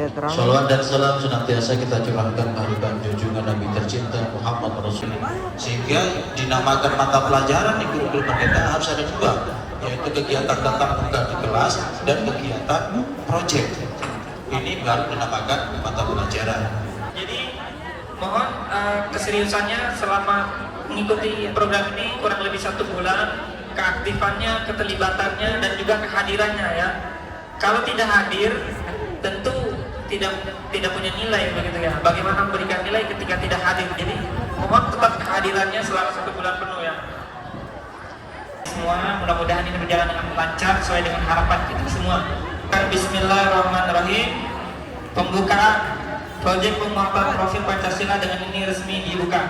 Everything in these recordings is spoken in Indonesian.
Salawat dan salam senantiasa kita curahkan kehadiran junjungan Nabi tercinta Muhammad Rasulullah, sehingga dinamakan mata pelajaran di kurikulum merdeka harus ada dua, yaitu kegiatan tatap muka di kelas dan kegiatan proyek. Ini baru dinamakan mata pelajaran. Jadi mohon keseriusannya selama mengikuti program ini kurang lebih 1 bulan, keaktifannya, keterlibatannya, dan juga kehadirannya ya. Kalau tidak hadir, tentu tidak punya nilai begitu ya. Bagaimana memberikan nilai ketika tidak hadir? Jadi mohon tetap kehadirannya selama 1 bulan penuh ya. Semua mudah-mudahan ini berjalan dengan lancar sesuai dengan harapan kita semua. Bismillahirrahmanirrahim. Pembukaan proyek penguatan profil Pancasila dengan ini resmi dibuka.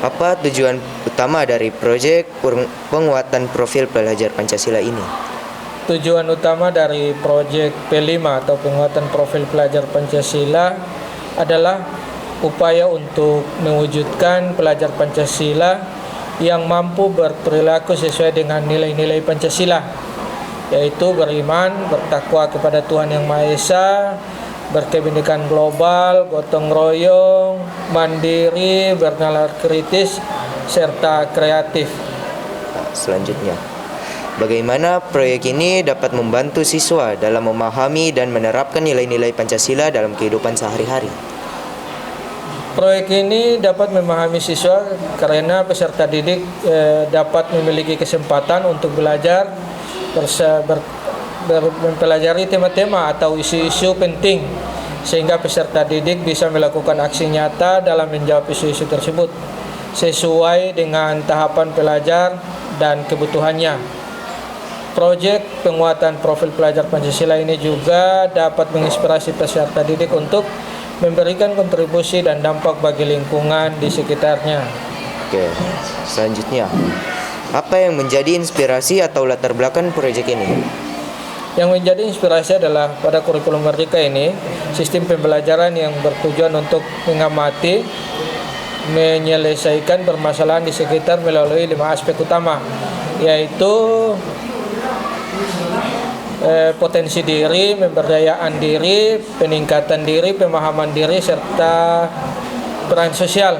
Apa tujuan utama dari proyek penguatan profil pelajar Pancasila ini? Tujuan utama dari proyek P5 atau penguatan profil pelajar Pancasila adalah upaya untuk mewujudkan pelajar Pancasila yang mampu berperilaku sesuai dengan nilai-nilai Pancasila, yaitu beriman, bertakwa kepada Tuhan Yang Maha Esa, berkebinekaan global, gotong royong, mandiri, bernalar kritis, serta kreatif. Selanjutnya, bagaimana proyek ini dapat membantu siswa dalam memahami dan menerapkan nilai-nilai Pancasila dalam kehidupan sehari-hari? Proyek ini dapat memahami siswa karena peserta didik dapat memiliki kesempatan untuk belajar mempelajari tema-tema atau isu-isu penting, sehingga peserta didik bisa melakukan aksi nyata dalam menjawab isu-isu tersebut sesuai dengan tahapan pelajar dan kebutuhannya. Proyek penguatan profil pelajar Pancasila ini juga dapat menginspirasi peserta didik untuk memberikan kontribusi dan dampak bagi lingkungan di sekitarnya. Oke, selanjutnya, apa yang menjadi inspirasi atau latar belakang proyek ini? Yang menjadi inspirasi adalah pada kurikulum merdeka ini, sistem pembelajaran yang bertujuan untuk mengamati, menyelesaikan permasalahan di sekitar melalui 5 aspek utama, yaitu potensi diri, pemberdayaan diri, peningkatan diri, pemahaman diri, serta peran sosial.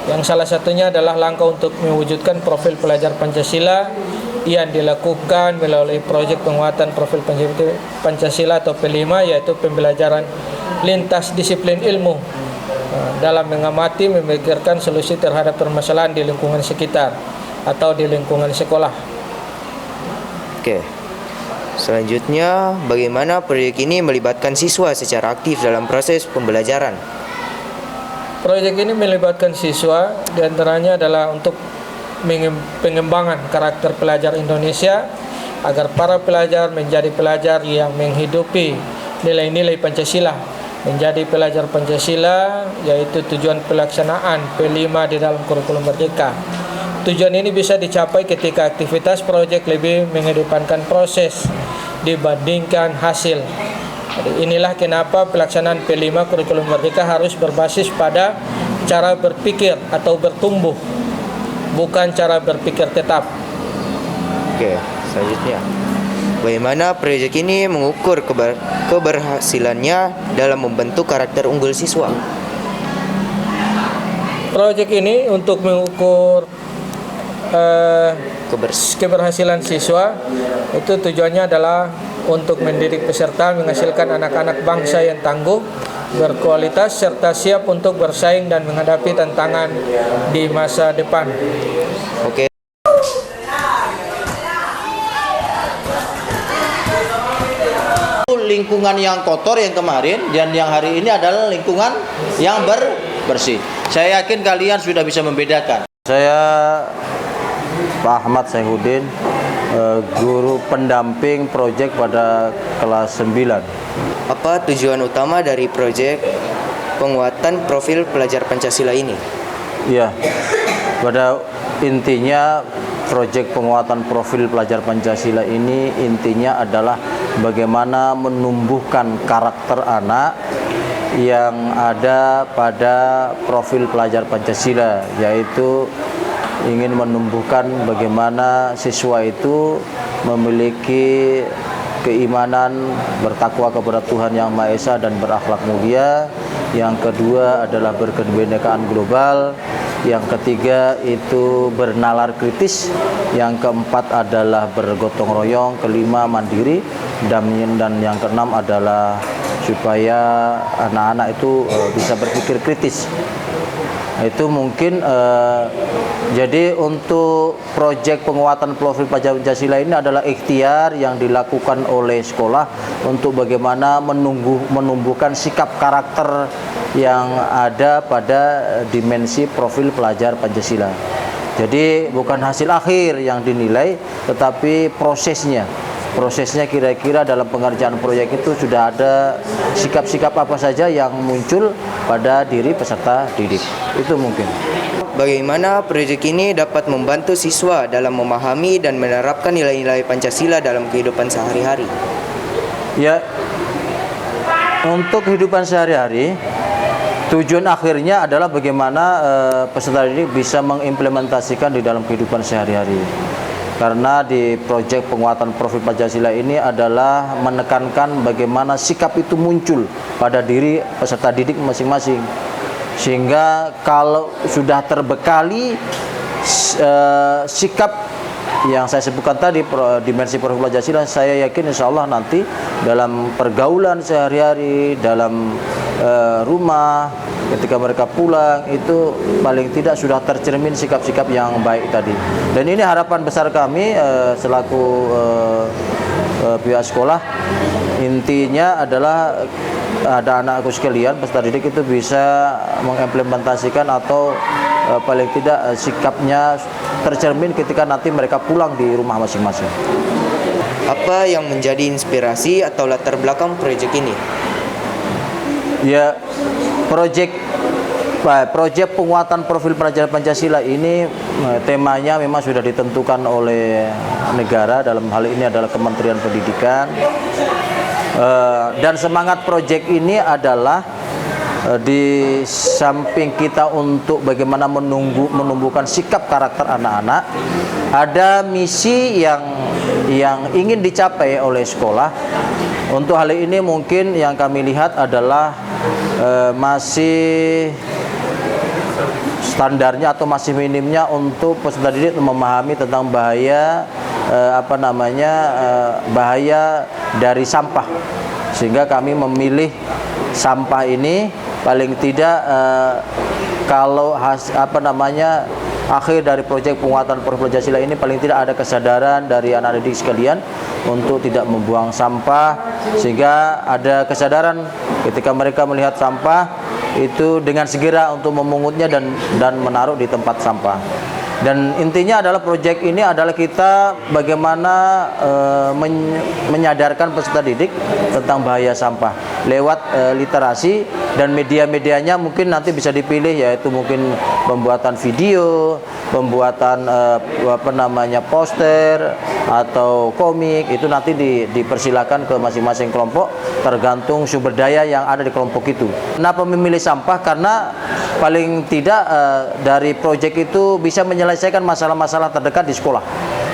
Yang salah satunya adalah langkah untuk mewujudkan profil pelajar Pancasila yang dilakukan melalui proyek penguatan profil Pancasila atau P5, yaitu pembelajaran lintas disiplin ilmu dalam mengamati, memikirkan solusi terhadap permasalahan di lingkungan sekitar atau di lingkungan sekolah. Oke. Selanjutnya, bagaimana proyek ini melibatkan siswa secara aktif dalam proses pembelajaran? Proyek ini melibatkan siswa, diantaranya adalah untuk pengembangan karakter pelajar Indonesia agar para pelajar menjadi pelajar yang menghidupi nilai-nilai Pancasila, menjadi pelajar Pancasila, yaitu tujuan pelaksanaan P5 di dalam kurikulum merdeka. Tujuan ini bisa dicapai ketika aktivitas proyek lebih mengedepankan proses dibandingkan hasil. Jadi inilah kenapa pelaksanaan P5 kurikulum merdeka harus berbasis pada cara berpikir atau bertumbuh, bukan cara berpikir tetap. Oke, selanjutnya, bagaimana proyek ini mengukur keberhasilannya dalam membentuk karakter unggul siswa? Proyek ini untuk mengukur keberhasilan siswa, itu tujuannya adalah untuk mendidik peserta menghasilkan anak-anak bangsa yang tangguh, berkualitas, serta siap untuk bersaing dan menghadapi tantangan di masa depan. Oke. Lingkungan yang kotor yang kemarin dan yang hari ini adalah lingkungan yang bersih. Saya yakin kalian sudah bisa membedakan. Saya Pak Ahmad Saihuddin, guru pendamping proyek pada kelas 9. Apa tujuan utama dari proyek penguatan profil pelajar Pancasila ini? Iya, pada intinya proyek penguatan profil pelajar Pancasila ini intinya adalah bagaimana menumbuhkan karakter anak yang ada pada profil pelajar Pancasila, yaitu ingin menumbuhkan bagaimana siswa itu memiliki keimanan, bertakwa kepada Tuhan Yang Maha Esa dan berakhlak mulia. Yang kedua adalah berkebinekaan global. Yang ketiga itu bernalar kritis. Yang keempat adalah bergotong royong. Kelima mandiri. Dan yang keenam adalah supaya anak-anak itu bisa berpikir kritis. Itu mungkin jadi untuk proyek penguatan profil pelajar Pancasila ini adalah ikhtiar yang dilakukan oleh sekolah untuk bagaimana menumbuhkan sikap karakter yang ada pada dimensi profil pelajar Pancasila. Jadi bukan hasil akhir yang dinilai, tetapi prosesnya. Prosesnya kira-kira dalam pengerjaan proyek itu sudah ada sikap-sikap apa saja yang muncul pada diri peserta didik. Itu mungkin. Bagaimana proyek ini dapat membantu siswa dalam memahami dan menerapkan nilai-nilai Pancasila dalam kehidupan sehari-hari? Ya, untuk kehidupan sehari-hari, tujuan akhirnya adalah bagaimana peserta didik bisa mengimplementasikan di dalam kehidupan sehari-hari. Karena di proyek penguatan profil Pancasila ini adalah menekankan bagaimana sikap itu muncul pada diri peserta didik masing-masing. Sehingga kalau sudah terbekali sikap yang saya sebutkan tadi, dimensi profil Pancasila, saya yakin insya Allah nanti dalam pergaulan sehari-hari, dalam rumah, ketika mereka pulang, itu paling tidak sudah tercermin sikap-sikap yang baik tadi. Dan ini harapan besar kami selaku pihak sekolah. Intinya adalah ada anakku sekalian, peserta didik itu bisa mengimplementasikan atau paling tidak sikapnya tercermin ketika nanti mereka pulang di rumah masing-masing. Apa yang menjadi inspirasi atau latar belakang proyek ini? Ya, proyek penguatan profil pelajar Pancasila ini temanya memang sudah ditentukan oleh negara, dalam hal ini adalah Kementerian Pendidikan. Dan semangat proyek ini adalah di samping kita untuk bagaimana menumbuhkan sikap karakter anak-anak, ada misi yang ingin dicapai oleh sekolah. Untuk hal ini mungkin yang kami lihat adalah masih standarnya atau masih minimnya untuk peserta didik memahami tentang bahaya bahaya dari sampah, sehingga kami memilih sampah ini paling tidak kalau akhir dari proyek penguatan profil Pancasila ini paling tidak ada kesadaran dari anak didik sekalian untuk tidak membuang sampah, sehingga ada kesadaran ketika mereka melihat sampah itu dengan segera untuk memungutnya dan menaruh di tempat sampah. Dan intinya adalah proyek ini adalah kita bagaimana menyadarkan peserta didik tentang bahaya sampah lewat literasi, dan media-medianya mungkin nanti bisa dipilih, yaitu mungkin pembuatan video, pembuatan poster atau komik. Itu nanti dipersilakan ke masing-masing kelompok tergantung sumber daya yang ada di kelompok itu. Kenapa memilih sampah? Karena paling tidak dari proyek itu bisa menyelesaikan masalah-masalah terdekat di sekolah,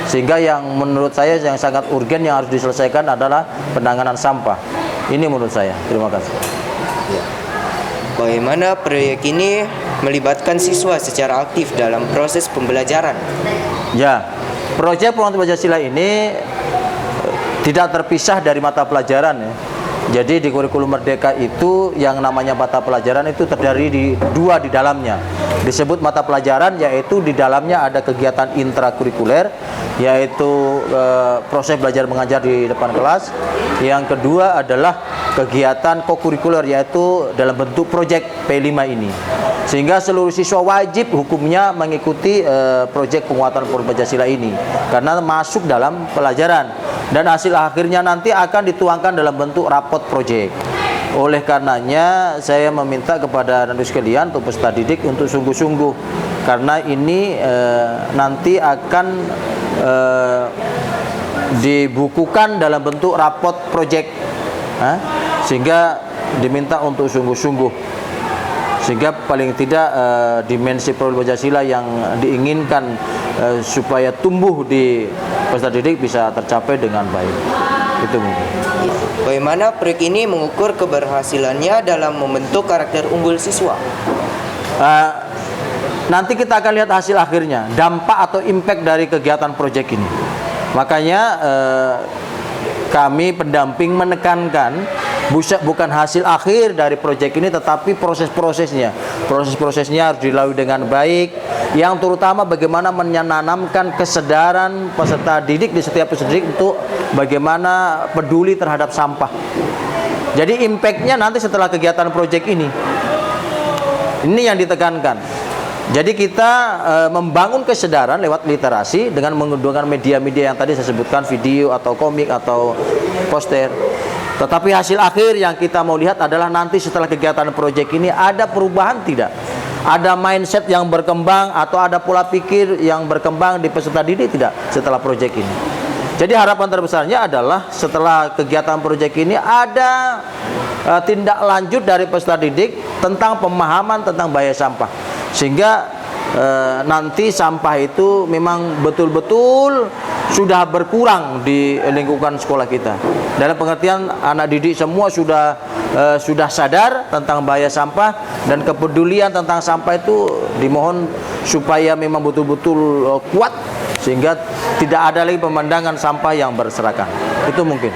sehingga yang menurut saya yang sangat urgen yang harus diselesaikan adalah penanganan sampah. Ini menurut saya. Terima kasih. Bagaimana proyek ini melibatkan siswa secara aktif dalam proses pembelajaran? Ya, proyek penguatan Pancasila ini tidak terpisah dari mata pelajaran ya. Jadi di kurikulum Merdeka itu yang namanya mata pelajaran itu terdiri dua di dalamnya. Disebut mata pelajaran, yaitu di dalamnya ada kegiatan intrakurikuler, yaitu proses belajar mengajar di depan kelas. Yang kedua adalah kegiatan kokurikuler, yaitu dalam bentuk proyek P5 ini. Sehingga seluruh siswa wajib hukumnya mengikuti proyek penguatan profil Pancasila ini karena masuk dalam pelajaran, dan hasil akhirnya nanti akan dituangkan dalam bentuk rapot proyek. Oleh karenanya saya meminta kepada anak sekalian untuk peserta didik untuk sungguh-sungguh karena ini nanti akan dibukukan dalam bentuk rapot project, sehingga diminta untuk sungguh-sungguh, sehingga paling tidak dimensi profil Pancasila yang diinginkan supaya tumbuh di peserta didik bisa tercapai dengan baik. Itu mungkin. Bagaimana proyek ini mengukur keberhasilannya dalam membentuk karakter unggul siswa? Nanti kita akan lihat hasil akhirnya, dampak atau impact dari kegiatan proyek ini. Makanya kami pendamping menekankan bukan hasil akhir dari proyek ini, tetapi proses-prosesnya. Proses-prosesnya harus dilalui dengan baik, yang terutama bagaimana menanamkan kesadaran peserta didik di setiap peserta didik untuk bagaimana peduli terhadap sampah. Jadi impact-nya nanti setelah kegiatan proyek ini yang ditekankan. Jadi kita membangun kesadaran lewat literasi dengan menggunakan media-media yang tadi saya sebutkan, video atau komik atau poster. Tetapi hasil akhir yang kita mau lihat adalah nanti setelah kegiatan proyek ini ada perubahan tidak? Ada mindset yang berkembang atau ada pola pikir yang berkembang di peserta didik tidak setelah proyek ini? Jadi harapan terbesarnya adalah setelah kegiatan proyek ini ada tindak lanjut dari peserta didik tentang pemahaman tentang bahaya sampah, sehingga nanti sampah itu memang betul-betul sudah berkurang di lingkungan sekolah kita. Dalam pengertian anak didik semua sudah sadar tentang bahaya sampah, dan kepedulian tentang sampah itu dimohon supaya memang betul-betul kuat, sehingga tidak ada lagi pemandangan sampah yang berserakan. Itu mungkin.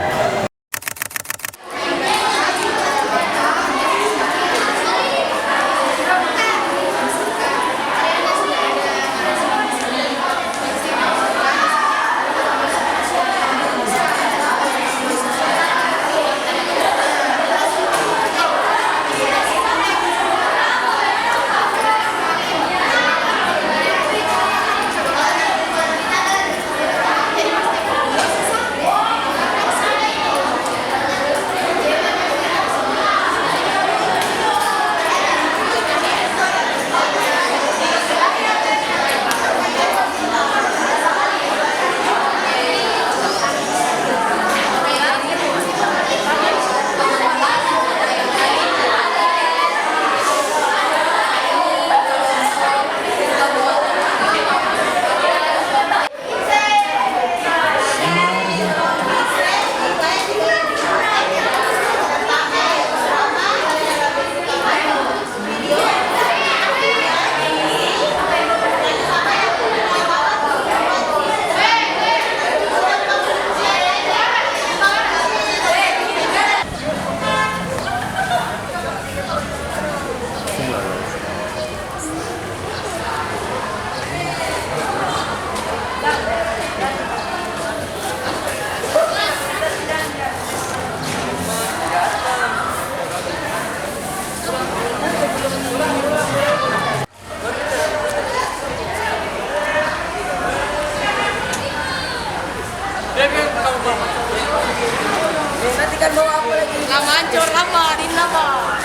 Mancur lama, Dinda Pak.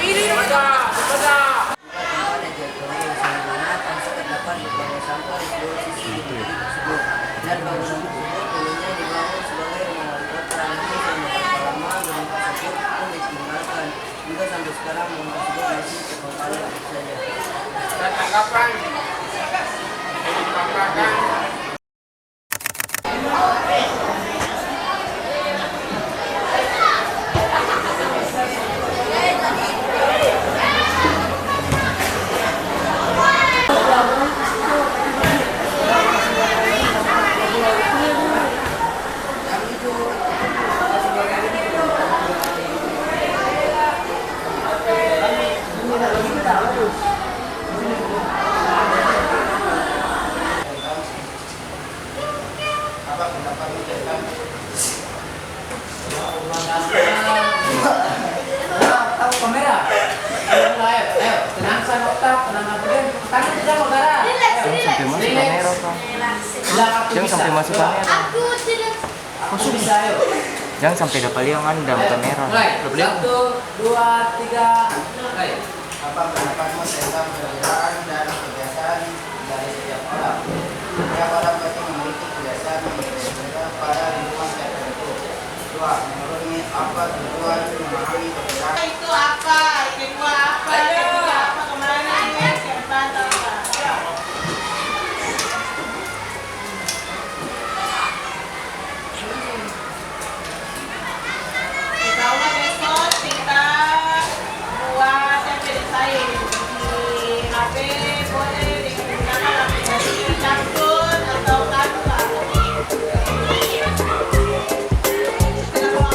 Ini dan bangunan tersebut dulunya dibangun sebagai rumah wali kota Ranti dan beberapa lama gedung tersebut pun ditinggalkan juga sampai sekarang bangunan tersebut masih terbengkalai saja. Tanggapan Jangan sampai masuk kamera. Aku bisa, ayo. Jangan sampai dapat liang dalam kamera. Satu, dua, tiga. Apa pendapatmu tentang perbedaan dan kebiasaan dari setiap orang? Setiap orang pasti memiliki kebiasaan yang berbeda pada lingkungan tertentu. Dua, menurutmu apa tujuan memahami perbedaan? Itu apa? Kedua apa? Ketiga apa? Kemana? Keempat apa? Kita ulang besok kita buat tempe desain di HP boleh digunakan aplikasi Capcun atau Canva. Kita bawa